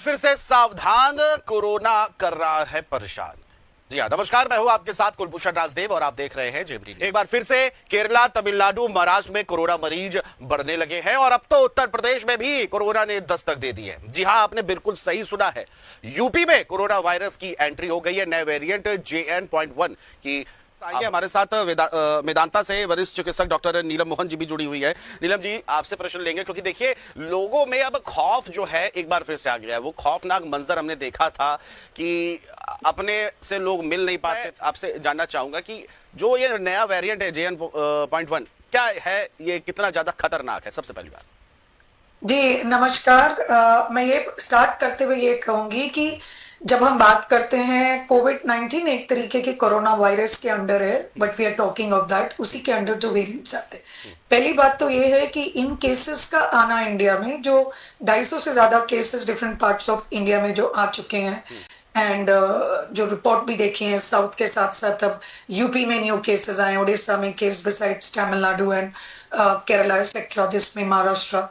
फिर से सावधान, कोरोना कर रहा है परेशान। जी हाँ, नमस्कार, मैं हूं आपके साथ कुलभूषण राजदेव और आप देख रहे हैं जेबरी। एक बार फिर से केरला, तमिलनाडु, महाराष्ट्र में कोरोना मरीज बढ़ने लगे हैं और अब तो उत्तर प्रदेश में भी कोरोना ने दस्तक दे दी है। जी हाँ, आपने बिल्कुल सही सुना है, यूपी में कोरोना वायरस की एंट्री हो गई है। नए वेरिएंट JN.1 की आइए हमारे साथ मेदांता से वरिष्ठ चिकित्सक डॉक्टर नीलम मोहन जी भी जुड़ी हुई है। नीलम जी, आपसे प्रश्न लेंगे क्योंकि देखिए, लोगों में अब खौफ जो है एक बार फिर से आ गया है। वो खौफनाक मंजर हमने देखा था कि अपने से लोग मिल नहीं पाते। आपसे जानना चाहूंगा कि जो ये नया वेरिएंट है JN.1 क्या है, ये कितना ज्यादा खतरनाक है? सबसे पहली बात जी नमस्कार। मैं ये स्टार्ट करते हुए ये कहूंगी कि जब हम बात करते हैं कोविड-19 एक तरीके के कोरोना वायरस के अंडर है, but we are talking of that, उसी के अंडर जो वेरिएंट्स आते हैं। पहली बात तो ये है कि इन केसेस का आना इंडिया में, जो 250 से ज्यादा cases different parts of India में जो आ चुके हैं एंड जो रिपोर्ट भी देखी है साउथ के साथ साथ अब यूपी में न्यू केसेस आए, उड़ीसा में case besides Tamil Nadu and Kerala etcetera, जिसमें महाराष्ट्र।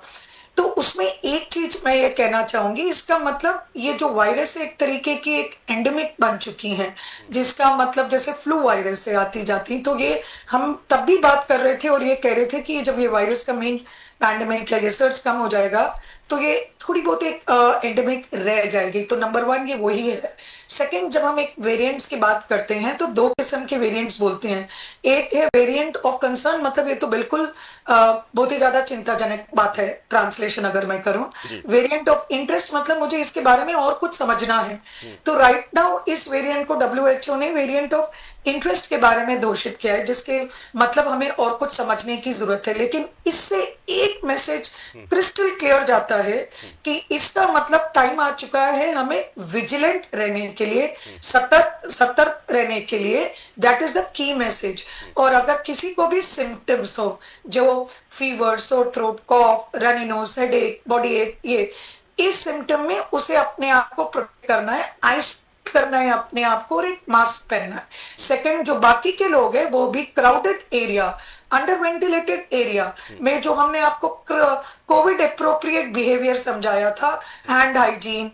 तो उसमें एक चीज मैं ये कहना चाहूंगी, इसका मतलब ये जो वायरस एक तरीके की एक एंडेमिक बन चुकी है, जिसका मतलब जैसे फ्लू वायरस से आती जाती। तो ये हम तब भी बात कर रहे थे और ये कह रहे थे कि जब ये वायरस का मेन पैंडेमिक या रिसर्च कम हो जाएगा तो ये थोड़ी बहुत एक एंडेमिक रह जाएगी। तो नंबर 1 ये वही है। सेकंड, जब हम एक वेरिएंट्स की बात करते हैं तो 2 किस्म के वेरिएंट्स बोलते हैं। एक है वेरिएंट ऑफ कंसर्न, मतलब ये तो बिल्कुल बहुत ही ज्यादा चिंताजनक बात है, ट्रांसलेशन अगर मैं करूं। वेरिएंट ऑफ इंटरेस्ट मतलब मुझे इसके बारे में और कुछ समझना है। तो राइट नाउ इस वेरिएंट को WHO ने वेरिएंट ऑफ इंटरेस्ट के बारे में घोषित किया है, जिसके मतलब हमें और कुछ समझने की जरूरत है। लेकिन इससे एक मैसेज क्रिस्टल क्लियर जाता है कि इसका मतलब टाइम आ चुका है हमें विजिलेंट रहने के लिए, सतर्क रहने के लिए। That is the key message. और अगर किसी को भी सिम्टम्स हो, जो फीवर, सोर थ्रोट, कॉफ, रनी नोज, हेडेक, बॉडी एक, ये इस सिम्टम में उसे अपने आप को प्रोटेक्ट करना है, आइसोलेट करना है अपने आप को और एक मास्क पहनना है। सेकंड, जो बाकी के लोग हैं वो भी crowded area, under ventilated area में, जो हमने आपको कोविड एप्रोप्रिएट बिहेवियर समझाया था, hand hygiene,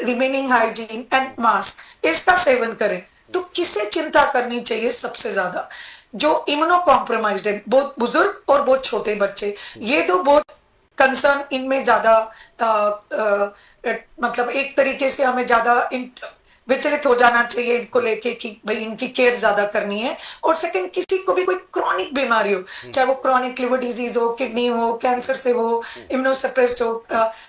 remaining hygiene and mask, इसका सेवन करें। तो किसे चिंता करनी चाहिए सबसे ज्यादा? जो इम्यूनो कॉम्प्रोमाइज्ड है, बहुत बुजुर्ग और बहुत छोटे बच्चे, ये दो बहुत कंसर्न, इनमें ज्यादा मतलब एक तरीके से हमें ज्यादा विचलित हो जाना चाहिए इनको लेके कि भाई इनकी केयर ज्यादा करनी है। और सेकंड, किसी को भी कोई क्रॉनिक बीमारी हो, चाहे वो क्रॉनिक लिवर डिजीज हो, किडनी हो, कैंसर से हो, इम्यूनोसप्रेस्ड हो,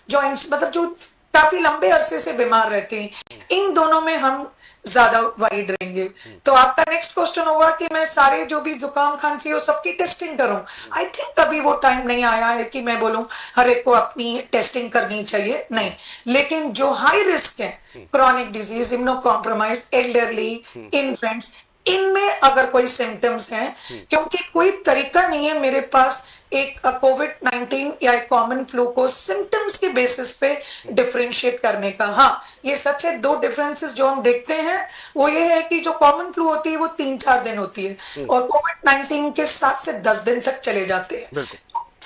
जॉइंट्स, मतलब जो काफी लंबे अरसे से बीमार रहते हैं, इन दोनों में हम ज्यादा वाइड रहेंगे। तो आपका नेक्स्ट क्वेश्चन होगा कि मैं सारे जो भी जुकाम खांसी हो सबकी टेस्टिंग करूं। आई थिंक अभी वो टाइम नहीं आया है कि मैं बोलूं हर एक को अपनी टेस्टिंग करनी चाहिए, नहीं। लेकिन जो हाई रिस्क है, chronic disease, immuno compromise, elderly, infants, इनमें अगर कोई सिम्टम्स हैं, क्योंकि कोई तरीका नहीं है मेरे पास एक कोविड-19 या एक कॉमन फ्लू को सिम्टम्स के बेसिस पे डिफरेंशिएट करने का। हाँ, ये सच है, 2 डिफरेंसेस जो हम देखते हैं वो ये है कि जो कॉमन फ्लू होती है वो 3-4 दिन होती है और कोविड-19 के 7 से 10 दिन तक चले जाते हैं।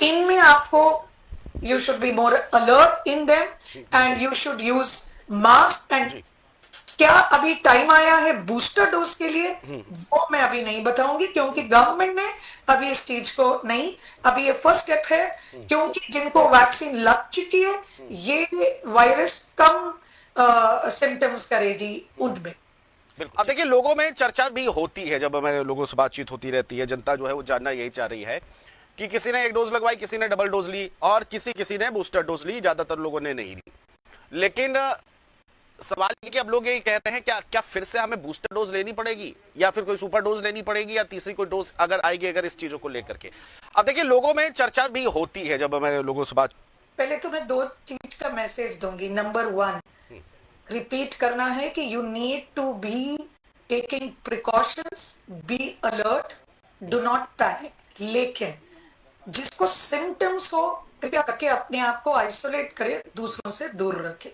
इनमें आपको you should be more alert in them and you should use mask. And क्या अभी टाइम आया है बूस्टर डोज के लिए? वो मैं अभी नहीं बताऊंगी, क्योंकि गवर्नमेंट ने अभी इस चीज को नहीं, अभी ये फर्स्ट स्टेप है, क्योंकि जिनको वैक्सीन लग चुकी है ये वायरस कम सिम्टम्स करेगी उनमें। अब देखिए, लोगों में चर्चा भी होती है, जब हमें लोगों से बातचीत होती रहती है, जनता जो है वो जानना यही चाह रही है कि किसी ने 1 डोज लगवाई, किसी ने डबल डोज ली और किसी ने बूस्टर डोज ली, ज्यादातर लोगों ने नहीं ली। लेकिन सवाल ये कि अब लोग ये कहते हैं क्या फिर से हमें बूस्टर डोज लेनी पड़ेगी या फिर कोई सुपर डोज लेनी पड़ेगी या तीसरी कोई डोज अगर आएगी, अगर इस चीजों को लेकर के। अब देखिए, लोगों में चर्चा भी होती है, जब हमें लोगों से बात। पहले तो मैं 2 चीज का मैसेज दूंगी। नंबर 1 रिपीट करना है कि you need to be taking precautions, be alert, do not panic. लेकिन जिसको सिम्टम्स हो, कृपया करके अपने आप को आइसोलेट करे, दूसरों से दूर रखे,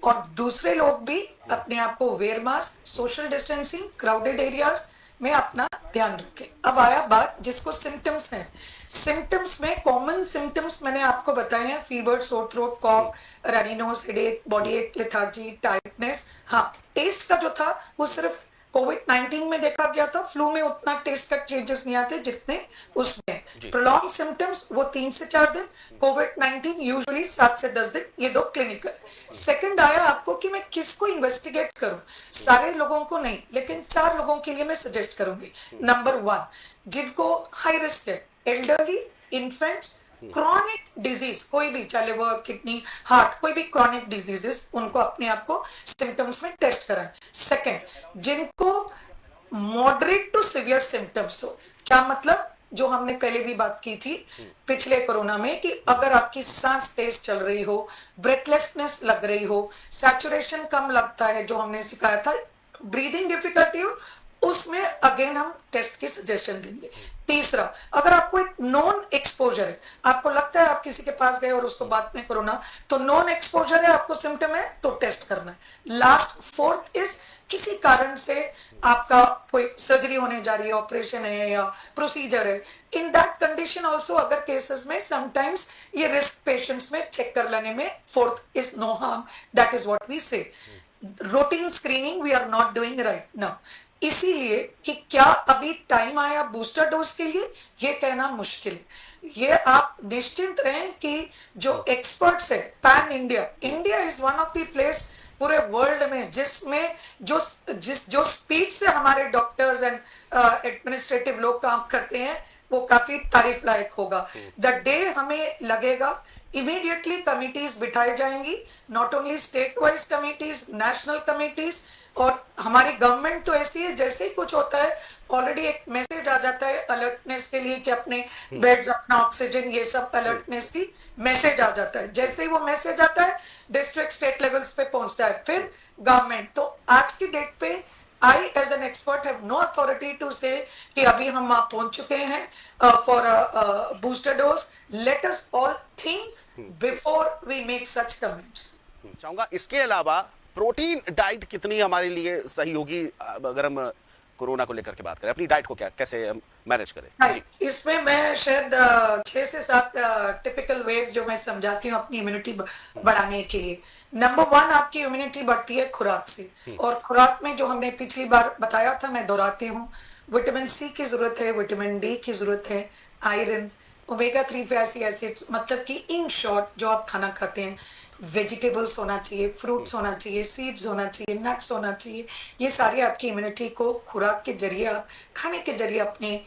और दूसरे लोग भी अपने आप को wear mask, social distancing, crowded areas, में अपना ध्यान रखें। अब आया बात जिसको सिम्टम्स हैं। सिम्टम्स में कॉमन सिम्टम्स मैंने आपको बताए हैं, फीवर, सोर थ्रोट, कॉफ, रनी नोज, हेडेक, बॉडी एक, लेथार्जी, टाइटनेस। हाँ, टेस्ट का जो था वो सिर्फ कोविड-19 में देखा गया था, फ्लू में उतना टेस्ट का चेंजेस नहीं आते जितने उसमें। प्रोलॉन्ग सिम्टम्स वो 3 से 4 दिन, कोविड-19 यूजुअली 7 से 10 दिन, ये 2 क्लिनिकल। सेकंड आया आपको कि मैं किसको इन्वेस्टिगेट करूं, सारे लोगों को नहीं, लेकिन 4 लोगों के लिए मैं सजेस्ट करूंगी। नंबर 1, जिनको हाई रिस्क है, एल्डरली, इन्फेंट्स, क्रॉनिक डिजीज, कोई भी, चाहे लिवर, किडनी, हार्ट, कोई भी क्रॉनिक डिजीजेस, उनको अपने आप को सिम्टम्स में टेस्ट कराएं। सेकंड, जिनको मॉडरेट टू सिवियर सिम्टम्स हो, क्या मतलब, जो हमने पहले भी बात की थी पिछले कोरोना में, कि अगर आपकी सांस तेज चल रही हो, ब्रेथलेसनेस लग रही हो, सैचुरेशन कम लगता है, जो हमने सिखाया था, ब्रीदिंग डिफिकल्टी हो, उसमें अगेन हम टेस्ट की सजेशन देंगे। तीसरा, अगर आपको एक नॉन एक्सपोजर है, आपको लगता है आप किसी के पास गए और उसको बाद में कोरोना, तो नॉन एक्सपोजर है, आपको सिम्टम है, तो टेस्ट करना है। लास्ट, फोर्थ इज किसी कारण से आपका कोई सर्जरी होने जा रही है, ऑपरेशन है या प्रोसीजर है, इन दैट कंडीशन ऑल्सो, अगर केसेस में समटाइम्स ये रिस्क पेशेंट्स में चेक कर लेने में, forth is no harm, that is what we say. Routine screening we are not doing right now. इसीलिए कि क्या अभी टाइम आया बूस्टर डोज के लिए, ये कहना मुश्किल है। ये आप निश्चिंत रहें कि जो एक्सपर्ट्स है pan India, India is one of the place पूरे वर्ल्ड में जिसमें जो स्पीड से हमारे डॉक्टर्स एंड एडमिनिस्ट्रेटिव लोग काम करते हैं, वो काफी तारीफ लायक होगा। द डे हमें लगेगा इमीडिएटली कमिटीज बिठाई जाएंगी, not only state wise committees, national committees, और हमारी गवर्नमेंट तो ऐसी है, जैसे ही कुछ होता है ऑलरेडी एक मैसेज आ जाता है अलर्टनेस के लिए कि अपने बेड्स, अपना ऑक्सीजन, ये सब अलर्टनेस की मैसेज आ जाता है। जैसे ही वो मैसेज आता है डिस्ट्रिक्ट, स्टेट लेवल्स पे पहुंचता है, फिर गवर्नमेंट। तो आज की डेट पे I as an expert have no authority to say कि अभी हम वहां पहुंच चुके हैं for booster dose. Let us all think before we make such comments. चाहूंगा इसके अलावा प्रोटीन डाइट कितनी हमारे लिए सही होगी, अगर हम कोरोना को लेकर के बात करें, अपनी डाइट को कैसे हम मैनेज करें? जी। इसमें मैं शायद 6 से 7 टिपिकल वेज जो मैं समझाती हूँ अपनी इम्यूनिटी बढ़ाने के लिए। नंबर 1, आपकी इम्यूनिटी बढ़ती है खुराक से, और खुराक में जो हमने पिछली बार बताया था, मैं दोहराती हूँ, विटामिन सी की जरूरत है, विटामिन डी की जरूरत है, आयरन, ओमेगा 3 फैटी एसिड्स, मतलब कि इन शॉर्ट जो आप खाना खाते हैं, वेजिटेबल्स होना चाहिए, फ्रूट्स होना चाहिए, सीड्स होना चाहिए, नट्स होना चाहिए। ये सारी आपकी इम्यूनिटी को खुराक के जरिए, खाने के जरिए अपने,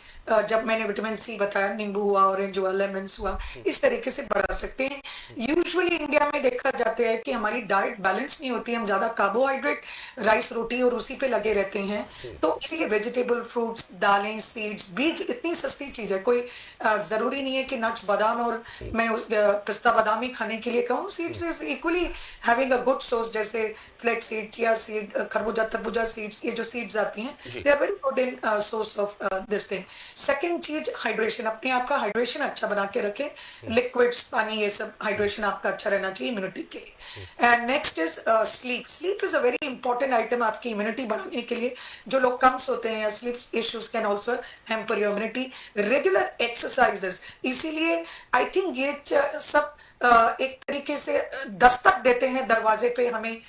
जब मैंने विटामिन सी बताया, नींबू हुआ, ऑरेंज हुआ, लेमन्स हुआ, इस तरीके से बढ़ा सकते हैं। यूजुअली इंडिया में देखा जाता है कि हमारी डाइट बैलेंस नहीं होती, हम ज्यादा कार्बोहाइड्रेट, राइस, रोटी और उसी पे लगे रहते हैं। तो इसीलिए वेजिटेबल, फ्रूट्स, दालें, सीड्स, बीज इतनी सस्ती चीज है, कोई जरूरी नहीं है कि नट्स, बादाम, और मैं उस पिस्ता बादाम ही खाने के लिए कहूँ। Seeds is equally having a good source, जैसे फ्लैक्स सीड, चिया सीड, खरबूजा, तरबूजा सीड्स, ये जो सीड्स आती हैं, they are very good in source of this thing. Second चीज, हाइड्रेशन, अपने आप का हाइड्रेशन अच्छा बना के रखें, लिक्विड्स, पानी, ये सब हाइड्रेशन आपका अच्छा रहना चाहिए इम्यूनिटी के लिए। And next is sleep. Sleep is a very important item आपकी इम्यूनिटी बढ़ाने के लिए। जो लोग कम सोते हैं, sleep issues can also hamper your immunity. Regular exercises, इसीलिए आई थिंक ये सब एक तरीके से दस्तक देते हैं दरवाजे पे हमें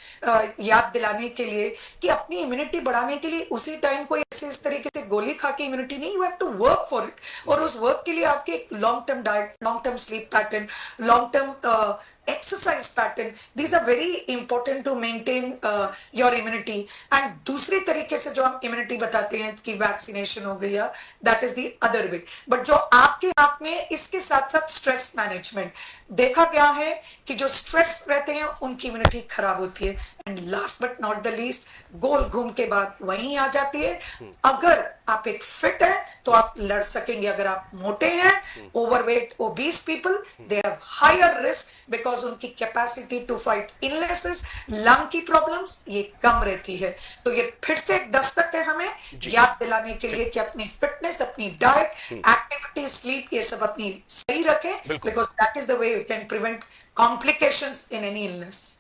याद दिलाने के लिए कि अपनी इम्यूनिटी बढ़ाने के लिए उसी टाइम कोई ऐसे इस तरीके से गोली खा के इम्यूनिटी नहीं, you have to work for it. और उस वर्क के लिए आपके एक long term diet, long term sleep pattern, long term exercise pattern, these are very important to maintain your immunity। and दूसरी तरीके से जो हम immunity बताते हैं कि वैक्सीनेशन हो गया, that is the other way। but जो आपके हाथ में, इसके साथ साथ स्ट्रेस मैनेजमेंट, देखा गया है कि जो स्ट्रेस रहते हैं उनकी इम्यूनिटी खराब होती है। And last but not the least, गोल घूम के बाद वहीं आ जाती है, अगर आप एक फिट है तो आप लड़ सकेंगे। अगर आप मोटे हैं, overweight, obese people, they have higher risk because उनकी capacity to fight illnesses, lung की प्रॉब्लम्स, ये कम रहती है। तो ये फिर से एक दस्तक है हमें याद दिलाने के लिए कि अपनी फिटनेस, अपनी डाइट, एक्टिविटी, स्लीप, ये सब अपनी सही रखें, because that is the way you can prevent complications in any illness.